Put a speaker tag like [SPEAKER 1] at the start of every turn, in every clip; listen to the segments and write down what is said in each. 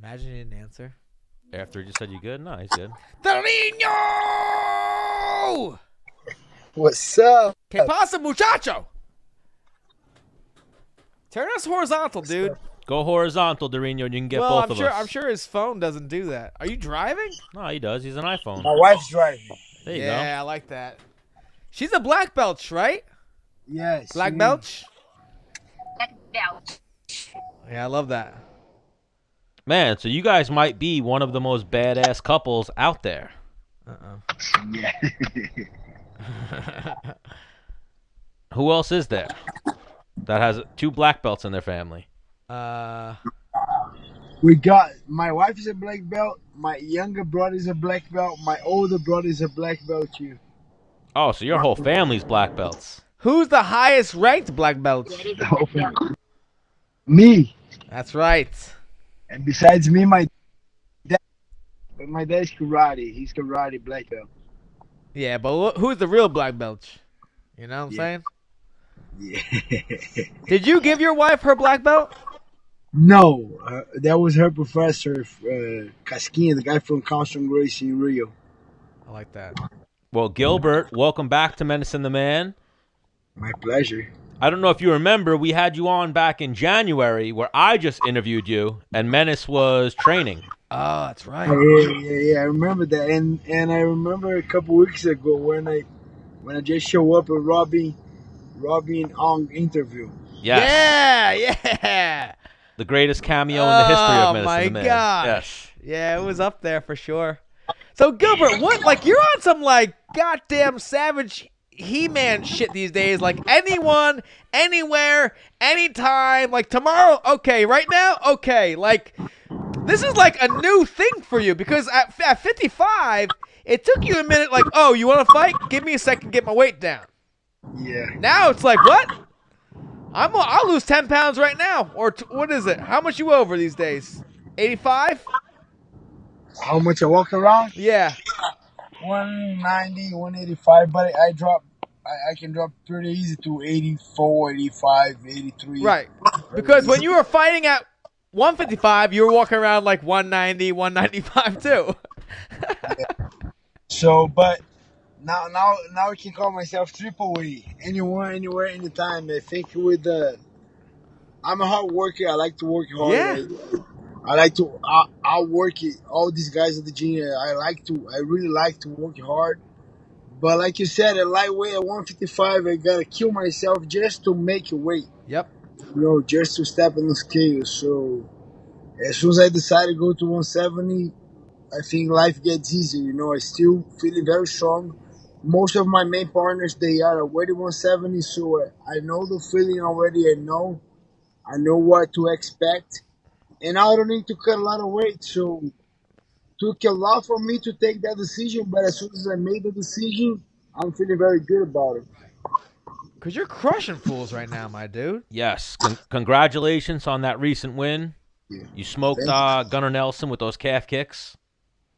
[SPEAKER 1] Imagine he didn't answer.
[SPEAKER 2] After he just said you good? No, he's good.
[SPEAKER 1] Torino!
[SPEAKER 3] What's up?
[SPEAKER 1] Que pasa, muchacho? Turn us horizontal, dude.
[SPEAKER 2] Go horizontal, Dorino, and you can get
[SPEAKER 1] Well,
[SPEAKER 2] both of us.
[SPEAKER 1] I'm sure his phone doesn't do that. Are you driving?
[SPEAKER 2] No, he does. He's an iPhone.
[SPEAKER 3] My wife's driving.
[SPEAKER 2] There you go.
[SPEAKER 1] Yeah, I like that. She's a black belt, right?
[SPEAKER 3] Yes.
[SPEAKER 1] Black belt?
[SPEAKER 4] Black belt.
[SPEAKER 1] Yeah, I love that.
[SPEAKER 2] Man, so you guys might be one of the most badass couples out there.
[SPEAKER 3] Yeah.
[SPEAKER 2] Who else is there that has 2 black belts in their family?
[SPEAKER 3] We got my wife is a black belt. My younger brother is a black belt. My older brother is a black belt too.
[SPEAKER 2] Oh, so your whole family's black belts.
[SPEAKER 1] Who's the highest ranked black belt?
[SPEAKER 3] The whole family. Me.
[SPEAKER 1] That's right.
[SPEAKER 3] And besides me, my dad. But my dad's karate. He's karate black belt.
[SPEAKER 1] Yeah, but who's the real black belt? You know what I'm saying?
[SPEAKER 3] Yeah.
[SPEAKER 1] Did you give your wife her black belt?
[SPEAKER 3] No, that was her professor, Casquinha, the guy from Constant Grace in Rio.
[SPEAKER 1] I like that.
[SPEAKER 2] Well, Gilbert, welcome back to Menace and the Man.
[SPEAKER 3] My pleasure.
[SPEAKER 2] I don't know if you remember, we had you on back in January where I just interviewed you and Menace was training.
[SPEAKER 1] Oh, that's right.
[SPEAKER 3] Yeah. I remember that, and I remember a couple weeks ago when I just show up at Robbie Ong interview.
[SPEAKER 2] Yes.
[SPEAKER 1] Yeah.
[SPEAKER 2] The greatest cameo in the history of Menace
[SPEAKER 1] Oh
[SPEAKER 2] and
[SPEAKER 1] my
[SPEAKER 2] the Man.
[SPEAKER 1] gosh.
[SPEAKER 2] Yes.
[SPEAKER 1] Yeah, it was up there for sure. So Gilbert, what? Like you're on some like goddamn savage He-Man shit these days. Like anyone, anywhere, anytime. Like tomorrow, okay. Right now, okay. Like this is like a new thing for you because at 55, it took you a minute. Like, oh, you want to fight? Give me a second, get my weight down.
[SPEAKER 3] Yeah.
[SPEAKER 1] Now it's like what? I'll lose 10 pounds right now. Or what is it? How much you over these days? 85?
[SPEAKER 3] How much I walk around?
[SPEAKER 1] Yeah.
[SPEAKER 3] 190, 185, but I can drop pretty easy to 84, 85, 83.
[SPEAKER 1] Right. Because when you were fighting at 155, you were walking around like 190, 195 too.
[SPEAKER 3] So, but now I can call myself triple A. Anyone, anywhere, anytime. I think I'm a hard worker. I like to work hard.
[SPEAKER 1] Yeah.
[SPEAKER 3] I'll work it. All these guys at the gym. I really like to work hard. But like you said, at lightweight at 155, I gotta kill myself just to make a weight.
[SPEAKER 1] Yep.
[SPEAKER 3] Just to step on the scale. So as soon as I decide to go to 170, I think life gets easier. I still feeling very strong. Most of my main partners, they are already 170, so I know the feeling already. I know what to expect. And I don't need to cut a lot of weight, so took a lot for me to take that decision, but as soon as I made the decision, I'm feeling very good about it.
[SPEAKER 1] Because you're crushing fools right now, my dude.
[SPEAKER 2] Yes. Congratulations on that recent win.
[SPEAKER 3] Yeah.
[SPEAKER 2] You smoked Gunnar Nelson with those calf kicks.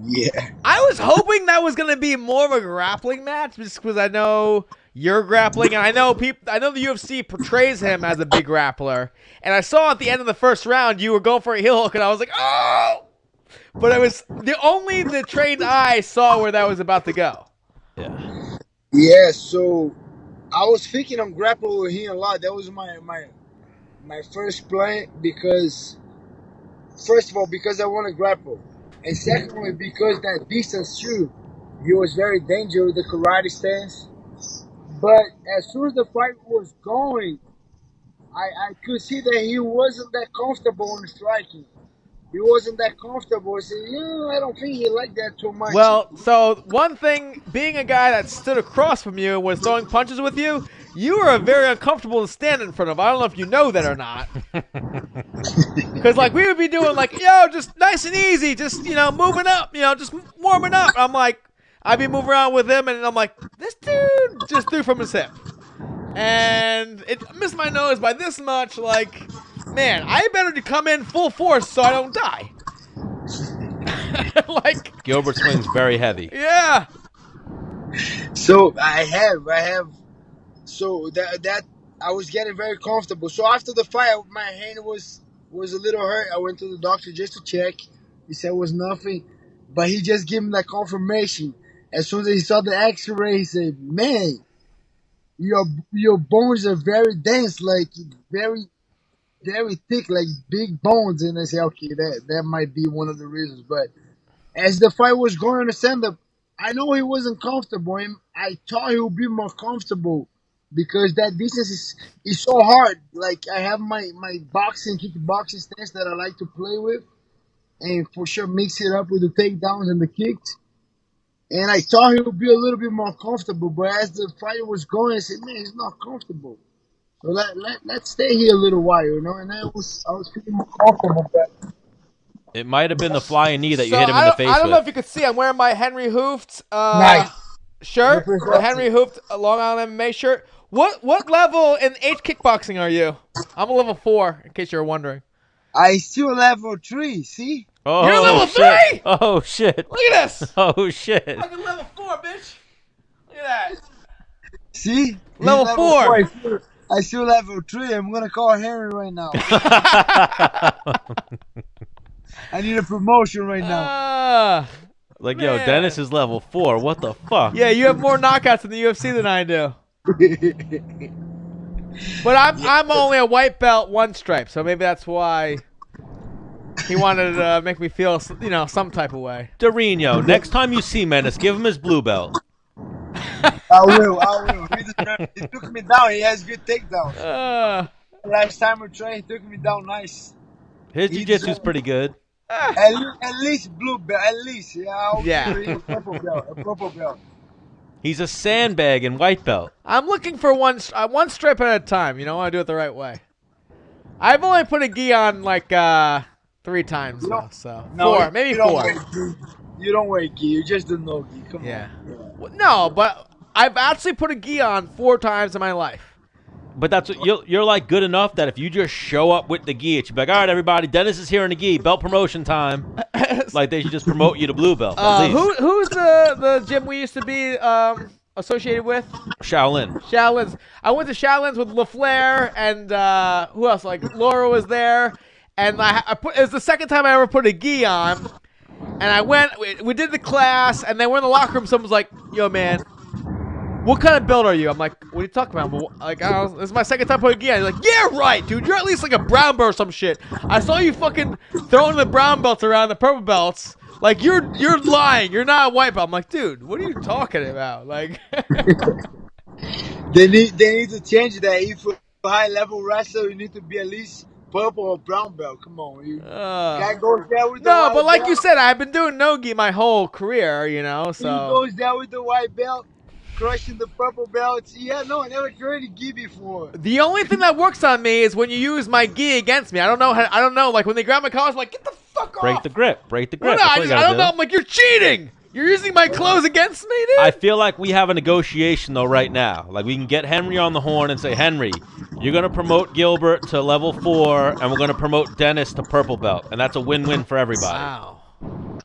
[SPEAKER 3] Yeah.
[SPEAKER 1] I was hoping that was going to be more of a grappling match just because I know you're grappling, and I know the UFC portrays him as a big grappler. And I saw at the end of the first round you were going for a heel hook, and I was like, oh! But it was the trained eye saw where that was about to go.
[SPEAKER 2] Yeah.
[SPEAKER 3] Yeah, so I was thinking I'm grappling with him a lot. That was my first plan because, first of all, because I want to grapple. And secondly, because that distance too, he was very dangerous with the karate stance. But as soon as the fight was going, I could see that he wasn't that comfortable in striking. He wasn't that comfortable. I said, I don't think he liked that too much.
[SPEAKER 1] Well, so one thing, being a guy that stood across from you and was throwing punches with you, you were very uncomfortable to stand in front of. I don't know if you know that or not. Because, like, we would be doing, like, just nice and easy, just, moving up, just warming up. I'm like, I'd be moving around with him, and I'm like, this dude just threw from his hip. And it missed my nose by this much, like, man, I better to come in full force so I don't die. Like,
[SPEAKER 2] Gilbert swings very heavy.
[SPEAKER 1] yeah.
[SPEAKER 3] So I have. So that I was getting very comfortable. So after the fight, my hand was was a little hurt. I went to the doctor just to check. He said it was nothing, but he just gave me that confirmation. As soon as he saw the X-ray, he said, "Man, your bones are very dense, like very very thick, like big bones." And I said, "Okay, that might be one of the reasons." But as the fight was going on the stand-up, I know he wasn't comfortable. And I thought he would be more comfortable because that distance is so hard. Like I have my boxing, kickboxing stance that I like to play with, and for sure mix it up with the takedowns and the kicks. And I thought he would be a little bit more comfortable, but as the fight was going, I said, "Man, he's not comfortable. So let's stay here a little while, you know." And I was feeling more comfortable, but
[SPEAKER 2] It might have been the flying knee that you
[SPEAKER 1] So
[SPEAKER 2] hit him in the face
[SPEAKER 1] I don't know
[SPEAKER 2] with.
[SPEAKER 1] if you could see. I'm wearing my Henri Hooft
[SPEAKER 3] nice.
[SPEAKER 1] shirt, the
[SPEAKER 3] Represent.
[SPEAKER 1] Henri Hooft Long Island MMA shirt. What level in H kickboxing are you? I'm a level 4, in case you're wondering.
[SPEAKER 3] I still level 3. See,
[SPEAKER 2] Oh,
[SPEAKER 1] You're level
[SPEAKER 2] shit.
[SPEAKER 1] 3?
[SPEAKER 2] Oh, shit.
[SPEAKER 1] Look at this.
[SPEAKER 2] Oh, shit.
[SPEAKER 1] Fucking level 4, bitch. Look at that.
[SPEAKER 3] see, He's
[SPEAKER 1] Level 4.
[SPEAKER 3] I still level 3. I'm gonna call Henry right now. I need a promotion right now.
[SPEAKER 2] Like, yo,
[SPEAKER 1] Man.
[SPEAKER 2] Dennis is level 4. What the fuck?
[SPEAKER 1] Yeah, you have more knockouts in the UFC than I do. But I'm only a white belt 1 stripe, so maybe that's why he wanted to make me feel, some type of way.
[SPEAKER 2] Dorino, next time you see Menace, give him his blue belt.
[SPEAKER 3] I will. He took me down. He has good takedowns. Last time we trained, he took me down nice.
[SPEAKER 2] His jiu-jitsu's pretty good.
[SPEAKER 3] At least blue belt. At least, yeah. I'll
[SPEAKER 1] Yeah.
[SPEAKER 3] give you a purple belt.
[SPEAKER 2] He's a sandbag in white belt.
[SPEAKER 1] I'm looking for one stripe at a time. I want to do it the right way. I've only put a gi on like 3 times though, so 4, maybe 4.
[SPEAKER 3] You don't wear gi. You just do no gi. Come
[SPEAKER 1] Yeah.
[SPEAKER 3] on.
[SPEAKER 1] No, but I've actually put a gi on 4 times in my life.
[SPEAKER 2] But that's what you're like good enough that if you just show up with the gi, it's be like, all right, everybody, Dennis is here in the gi, belt promotion time. Like they should just promote you to blue belt. At least.
[SPEAKER 1] Who's the gym we used to be associated with?
[SPEAKER 2] Shaolin.
[SPEAKER 1] Shaolin's. I went to Shaolin's with LaFleur and who else? Like Laura was there, and it was the second time I ever put a gi on. And I went. We did the class, and then we're in the locker room. Someone's like, "Yo, man, what kind of belt are you?" I'm like, "What are you talking about?" Like, this is my second time putting a gi on. He's like, "Yeah, right, dude. You're at least like a brown belt or some shit. I saw you fucking throwing the brown belts around, the purple belts. Like, you're lying. You're not a white belt." I'm like, "Dude, what are you talking about?" Like,
[SPEAKER 3] They need to change that. If you're a high level wrestler, you need to be at least purple or brown belt. Come on, you guy goes there with the
[SPEAKER 1] no,
[SPEAKER 3] white
[SPEAKER 1] but like
[SPEAKER 3] belt.
[SPEAKER 1] you said, I've been doing no-gi my whole career,
[SPEAKER 3] He
[SPEAKER 1] so.
[SPEAKER 3] goes there with the white belt, crushing the purple belts. Yeah, no, I never tried to gi before.
[SPEAKER 1] The only thing that works on me is when you use my gi against me. I don't know. Like when they grab my collar, I'm like, "Get the fuck off!"
[SPEAKER 2] Break the grip. Break the
[SPEAKER 1] Well,
[SPEAKER 2] grip.
[SPEAKER 1] no,
[SPEAKER 2] That's what you
[SPEAKER 1] I
[SPEAKER 2] gotta
[SPEAKER 1] don't
[SPEAKER 2] do.
[SPEAKER 1] know. I'm like, "You're cheating. You're using my clothes against me, dude."
[SPEAKER 2] I feel like we have a negotiation though right now. Like we can get Henry on the horn and say, Henry, you're gonna promote Gilbert to level 4, and we're gonna promote Dennis to purple belt, and that's a win-win for everybody.
[SPEAKER 1] Wow.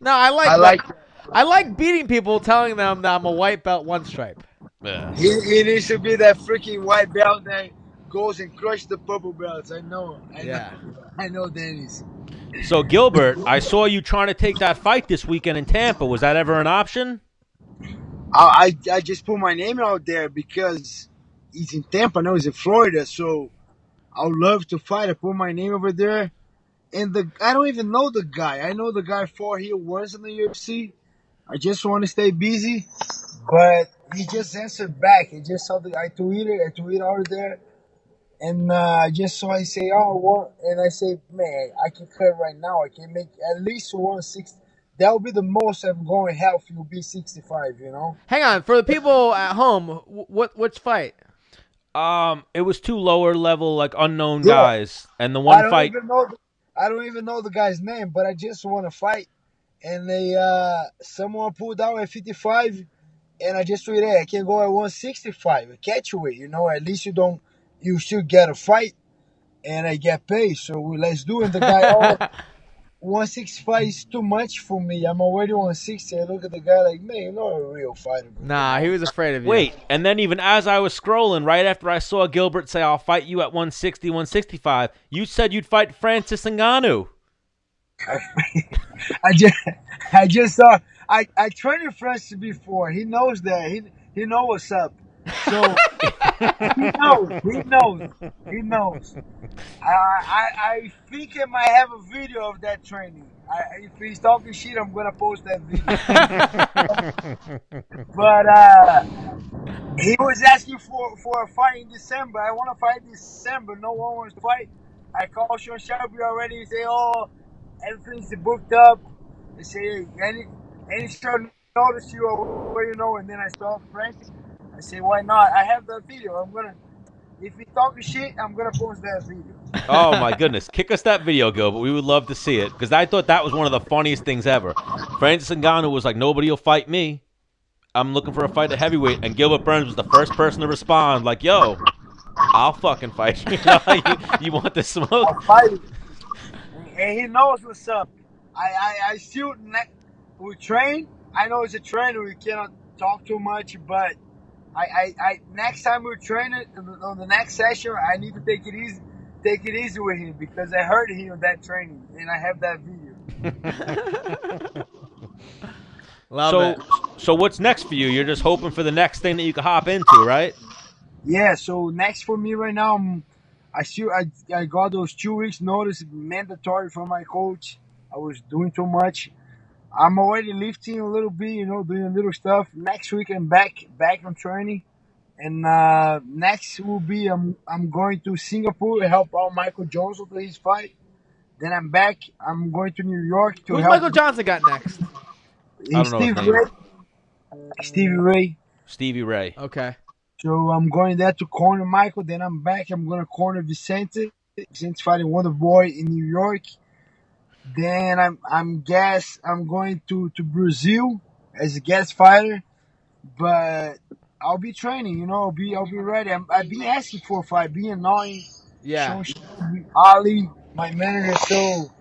[SPEAKER 1] No, I like beating people, telling them that I'm a white belt 1 stripe.
[SPEAKER 2] Yeah.
[SPEAKER 3] He needs to be that freaking white belt that goes and crushes the purple belts. I know. I know Dennis.
[SPEAKER 2] So Gilbert, I saw you trying to take that fight this weekend in Tampa. Was that ever an option?
[SPEAKER 3] I just put my name out there because he's in Tampa, now he's in Florida, so I would love to fight. I put my name over there, and I don't even know the guy. I know the guy fought here once in the UFC. I just want to stay busy, but he just answered back. He just saw I tweeted out there, and I just saw I say, "Oh, what?" And I say, "Man, I can cut right now. I can make at least 160. That will be the most I'm going healthy. Will be 65. You know."
[SPEAKER 1] Hang on, for the people at home, which fight?
[SPEAKER 2] It was 2 lower level, like unknown
[SPEAKER 3] Yeah.
[SPEAKER 2] guys, and the one fight.
[SPEAKER 3] I don't even know the guy's name, but I just want to fight. And someone pulled out at 55, and I just tweeted, "Hey, I can go at 165, a catchweight. You know, at least you still get a fight, and I get paid. So let's do it." And the guy, 165 is too much for me. I'm already 160. I look at the guy like, man, you're not a real fighter, bro.
[SPEAKER 1] Nah, he was afraid of you.
[SPEAKER 2] Wait, and then even as I was scrolling, right after I saw Gilbert say, I'll fight you at 160, 165, you said you'd fight Francis Ngannou.
[SPEAKER 3] I just saw. I trained with Francis before. He knows that. He know what's up. So he knows. I think I might have a video of that training. If he's talking shit, I'm gonna post that video. But he was asking for a fight in December. I want to fight in December. No one wants to fight. I called Sean Shelby already. He say, oh, everything's booked up. They say, any short notice you or and then I saw Francis. I say, why not? I have that video. If he talking shit, I'm gonna post that video.
[SPEAKER 2] Oh my goodness. Kick us that video, Gilbert. We would love to see it. Because I thought that was one of the funniest things ever. Francis Ngannou was like, nobody will fight me. I'm looking for a fight at heavyweight. And Gilbert Burns was the first person to respond like, yo, I'll fucking fight you. You want the smoke?
[SPEAKER 3] I'll fight him. And he knows what's up. I still we train. I know it's a trainer. We cannot talk too much, but I next time we're training on the next session, I need to take it easy with him because I heard him on that training and I have that video.
[SPEAKER 1] Love it.
[SPEAKER 2] So what's next for you? You're just hoping for the next thing that you can hop into, right?
[SPEAKER 3] Yeah. So next for me right now, I got those 2 weeks notice mandatory from my coach. I was doing too much. I'm already lifting a little bit, doing a little stuff. Next week I'm back on training, and next will be I'm going to Singapore to help out Michael Johnson to his fight. Then I'm back. I'm going to New York to
[SPEAKER 1] Who's
[SPEAKER 3] help.
[SPEAKER 1] Michael Johnson got next?
[SPEAKER 2] I don't know his name.
[SPEAKER 3] Stevie Ray.
[SPEAKER 2] Stevie Ray.
[SPEAKER 1] Okay.
[SPEAKER 3] So I'm going there to corner Michael. Then I'm back. I'm going to corner Vicente. Vicente's fighting Wonder Boy in New York. Then I'm going to Brazil as a guest fighter, but I'll be training. I'll be ready. I've been asking for a fight, being annoying.
[SPEAKER 1] Yeah.
[SPEAKER 3] Ali, my manager. So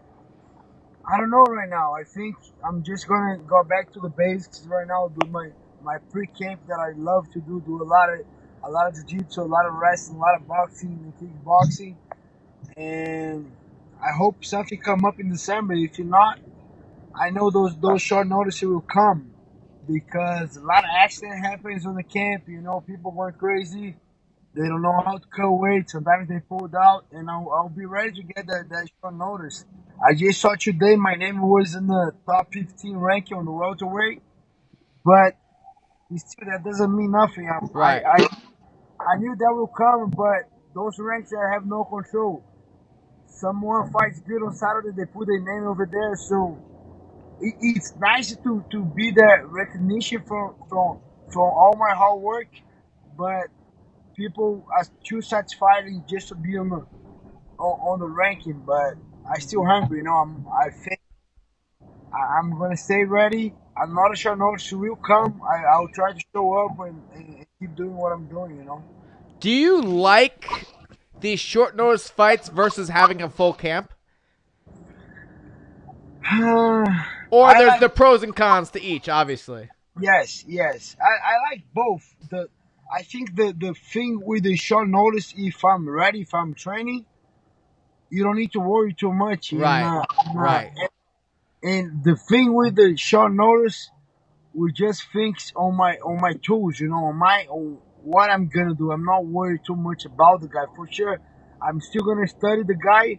[SPEAKER 3] I don't know right now. I think I'm just gonna go back to the basics right now. Do my pre-camp that I love to do. Do a lot of jiu-jitsu, a lot of wrestling, a lot of boxing and kickboxing, and I hope something come up in December. If not, I know those short notices will come because a lot of accident happens on the camp. People going crazy. They don't know how to cut weight. Sometimes they pulled out, and I'll be ready to get that short notice. I just saw today my name was in the top 15 ranking on the welterweight, but still that doesn't mean nothing.
[SPEAKER 1] Right.
[SPEAKER 3] I knew that will come, but those ranks I have no control. Someone fights good on Saturday, they put their name over there. So it's nice to be that recognition from all my hard work, but people are too satisfied just to be on the ranking. But I still hungry, I think I'm gonna stay ready. Another short notice will come. I'll try to show up and keep doing what I'm doing.
[SPEAKER 1] Do you like these short notice fights versus having a full camp? Or there's the pros and cons to each, obviously.
[SPEAKER 3] Yes. I like both. I think the thing with the short notice, if I'm ready, if I'm training, you don't need to worry too much.
[SPEAKER 1] Right. Right.
[SPEAKER 3] And the thing with the short notice, we just fix on my tools, on what I'm gonna do. I'm not worried too much about the guy. For sure, I'm still gonna study the guy,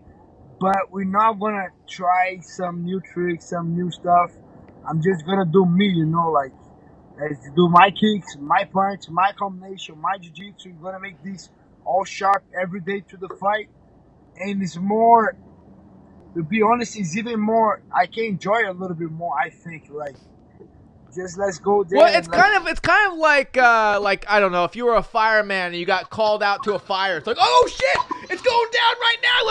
[SPEAKER 3] but we're not gonna try some new tricks, some new stuff. I'm just gonna do me, like let's do my kicks, my punch, my combination, my jiu-jitsu. I'm gonna make this all sharp every day to the fight, and it's more. To be honest, it's even more. I can enjoy it a little bit more. I think, just let's go there.
[SPEAKER 1] Well, it's kind of like I don't know, if you were a fireman and you got called out to a fire. It's like, oh shit, it's going down right now.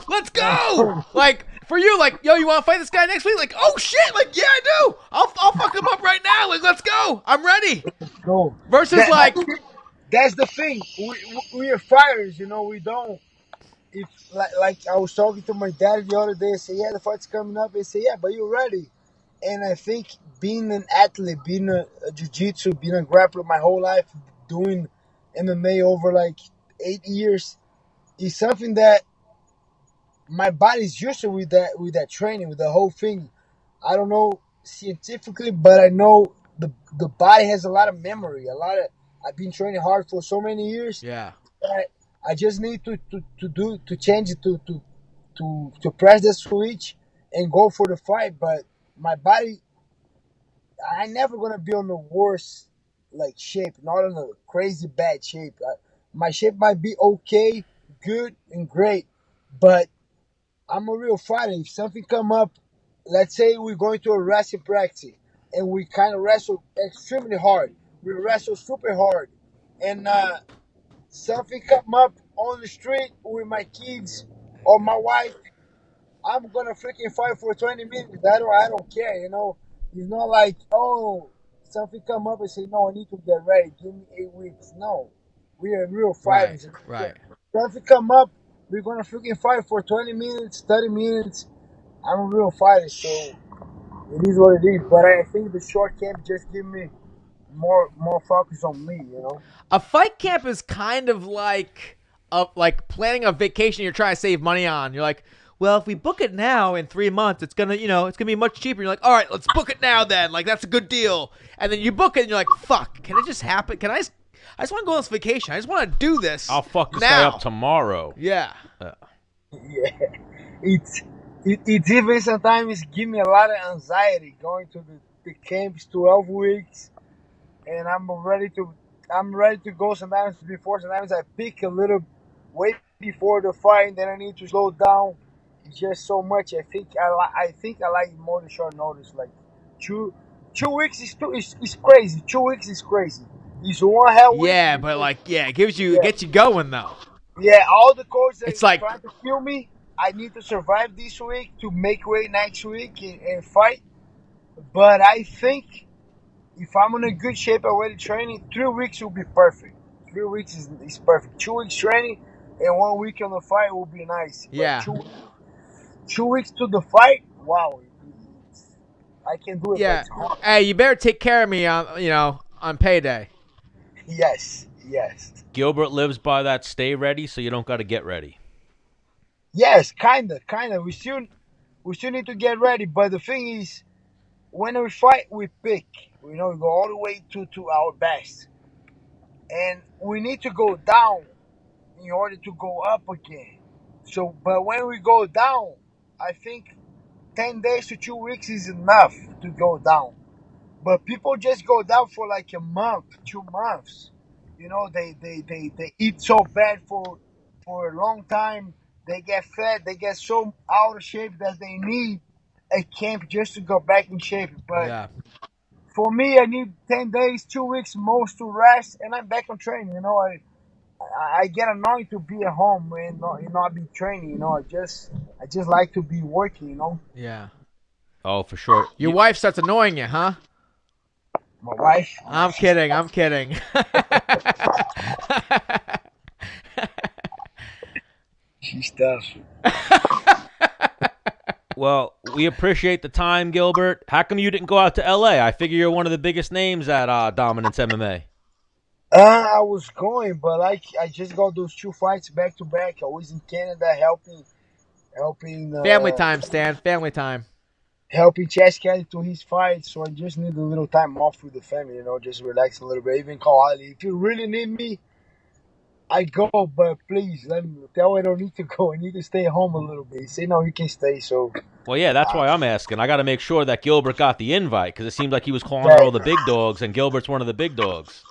[SPEAKER 1] Let's go. Like for you, like, yo, you want to fight this guy next week? Like, oh shit, like, yeah, I do. I'll fuck him up right now. Like, let's go. I'm ready.
[SPEAKER 3] Go.
[SPEAKER 1] Versus
[SPEAKER 3] That's the thing. We are fighters, we don't. if like I was talking to my dad the other day, I said, yeah, the fight's coming up. He said, yeah, but you're ready. And I think being an athlete, being a jiu-jitsu, being a grappler my whole life, doing MMA over like 8 years is something that my body's used to with that training, with the whole thing. I don't know scientifically, but I know the body has a lot of memory. I've been training hard for so many years.
[SPEAKER 1] Yeah.
[SPEAKER 3] I just need to change it to press the switch and go for the fight. But my body, I never gonna be on the worst like shape, not in a crazy bad shape. My shape might be okay, good and great, but I'm a real fighter. If something come up, let's say we're going to a wrestling practice and we kind of wrestle extremely hard. We wrestle super hard, and something come up on the street with my kids or my wife, I'm gonna freaking fight for 20 minutes. I don't care, you know. It's not like, oh, something come up and say, no, I need to get ready. Give me 8 weeks. No, we are real
[SPEAKER 1] Right.
[SPEAKER 3] fighters.
[SPEAKER 1] Right.
[SPEAKER 3] Something come up, we're gonna freaking fight for 20 minutes, 30 minutes. I'm a real fighter, so it is what it is. But I think the short camp just give me more focus on me, you know.
[SPEAKER 1] A fight camp is kind of like planning a vacation you're trying to save money on. You're like, well, if we book it now in 3 months, it's gonna be much cheaper. You're like, all right, let's book it now then. Like that's a good deal. And then you book it, and you're like, fuck, can it just happen? Can I just want to go on this vacation. I just want to do this.
[SPEAKER 2] I'll fuck this
[SPEAKER 1] now.
[SPEAKER 2] guy up tomorrow.
[SPEAKER 1] Yeah.
[SPEAKER 3] Yeah, it's it even sometimes give me a lot of anxiety going to the camps 12 weeks, and I'm ready to go sometimes before. Sometimes I pick a little way before the fight, and then I need to slow down. It's just so much. I think I like more the short notice. Like two 2 weeks is crazy. 2 weeks is crazy. It's one hell week.
[SPEAKER 1] Yeah, but it gets you going though.
[SPEAKER 3] Yeah, all the coaches that
[SPEAKER 1] It's like
[SPEAKER 3] trying to kill me. I need to survive this week to make weight next week and fight. But I think if I'm in a good shape already training, 3 weeks will be perfect. 3 weeks is perfect. 2 weeks training and 1 week on the fight will be nice.
[SPEAKER 1] yeah.
[SPEAKER 3] But 2 weeks to the fight, wow. I can do it.
[SPEAKER 1] Yeah.
[SPEAKER 3] But it's hard.
[SPEAKER 1] Hey, you better take care of me on payday.
[SPEAKER 3] Yes.
[SPEAKER 2] Gilbert lives by that stay ready, so you don't got to get ready.
[SPEAKER 3] Yes, kinda. We still need to get ready. But the thing is, when we fight, we pick. We go all the way to our best, and we need to go down in order to go up again. So, but when we go down, I think 10 days to 2 weeks is enough to go down. But people just go down for like a month, 2 months. They eat so bad for a long time. They get fat. They get so out of shape that they need a camp just to go back in shape. But
[SPEAKER 1] Yeah.
[SPEAKER 3] for me, I need 10 days, 2 weeks most to rest, and I'm back on training. I get annoyed to be at home and not be training. I just like to be working.
[SPEAKER 1] Yeah.
[SPEAKER 2] Oh, for sure.
[SPEAKER 1] Your wife starts annoying you, huh?
[SPEAKER 3] My wife.
[SPEAKER 1] I'm kidding.
[SPEAKER 3] She's tough.
[SPEAKER 2] Well, we appreciate the time, Gilbert. How come you didn't go out to L.A.? I figure you're one of the biggest names at Dominance MMA.
[SPEAKER 3] I was going, but I just got those 2 fights back to back. I was in Canada helping.
[SPEAKER 1] Family time, Stan. Family time.
[SPEAKER 3] Helping Chess Kelly to his fight, so I just need a little time off with the family. Just relax a little bit. Even call Ali. If you really need me, I go, but please let me tell I don't need to go. I need to stay home a little bit. He said, no, you can stay. So,
[SPEAKER 2] Well, yeah, that's why I'm asking. I got to make sure that Gilbert got the invite because it seemed like he was calling out all the big dogs, and Gilbert's one of the big dogs.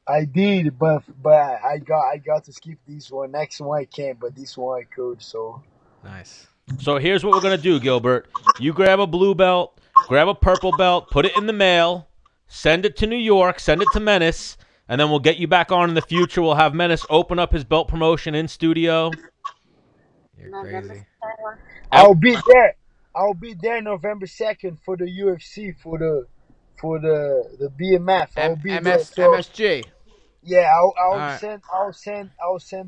[SPEAKER 3] I did, but I got to skip this one. Next one I can't, but this one I could. So
[SPEAKER 1] Nice.
[SPEAKER 2] So here's what we're going to do, Gilbert. You grab a blue belt, grab a purple belt, put it in the mail, send it to New York, send it to Menace, and then we'll get you back on in the future. We'll have Menace open up his belt promotion in studio.
[SPEAKER 1] You're crazy.
[SPEAKER 3] I'll be there. I'll be there November 2nd for the UFC for the BMF. I'll be there. So,
[SPEAKER 1] MSG.
[SPEAKER 3] yeah, I'll
[SPEAKER 1] right.
[SPEAKER 3] send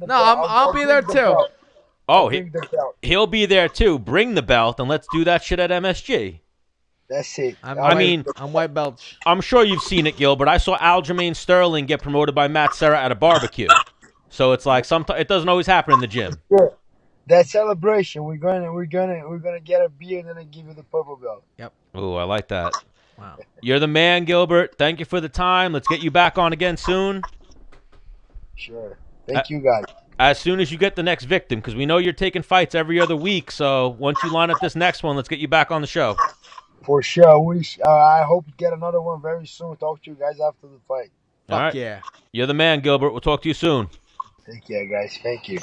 [SPEAKER 3] the
[SPEAKER 1] No,
[SPEAKER 3] belt.
[SPEAKER 1] I'll be there
[SPEAKER 3] bring the
[SPEAKER 1] too.
[SPEAKER 3] belt.
[SPEAKER 2] Oh,
[SPEAKER 3] bring the belt.
[SPEAKER 2] he'll be there too. Bring the belt and let's do that shit at MSG.
[SPEAKER 3] That's it.
[SPEAKER 1] I'm white belch.
[SPEAKER 2] I'm sure you've seen it, Gilbert. I saw Aljamain Sterling get promoted by Matt Serra at a barbecue. So it's like sometimes it doesn't always happen in the gym.
[SPEAKER 3] Sure. That celebration, we're gonna get a beer and then give you the purple belt.
[SPEAKER 1] Yep.
[SPEAKER 2] Ooh, I like that.
[SPEAKER 1] Wow.
[SPEAKER 2] You're the man, Gilbert. Thank you for the time. Let's get you back on again soon.
[SPEAKER 3] Sure. Thank you guys.
[SPEAKER 2] As soon as you get the next victim, because we know you're taking fights every other week. So once you line up this next one, let's get you back on the show.
[SPEAKER 3] For sure. I hope to get another one very soon. Talk to you guys after the fight.
[SPEAKER 2] All right.
[SPEAKER 1] Yeah.
[SPEAKER 2] You're the man, Gilbert. We'll talk to you soon.
[SPEAKER 3] Take care, guys. Thank you.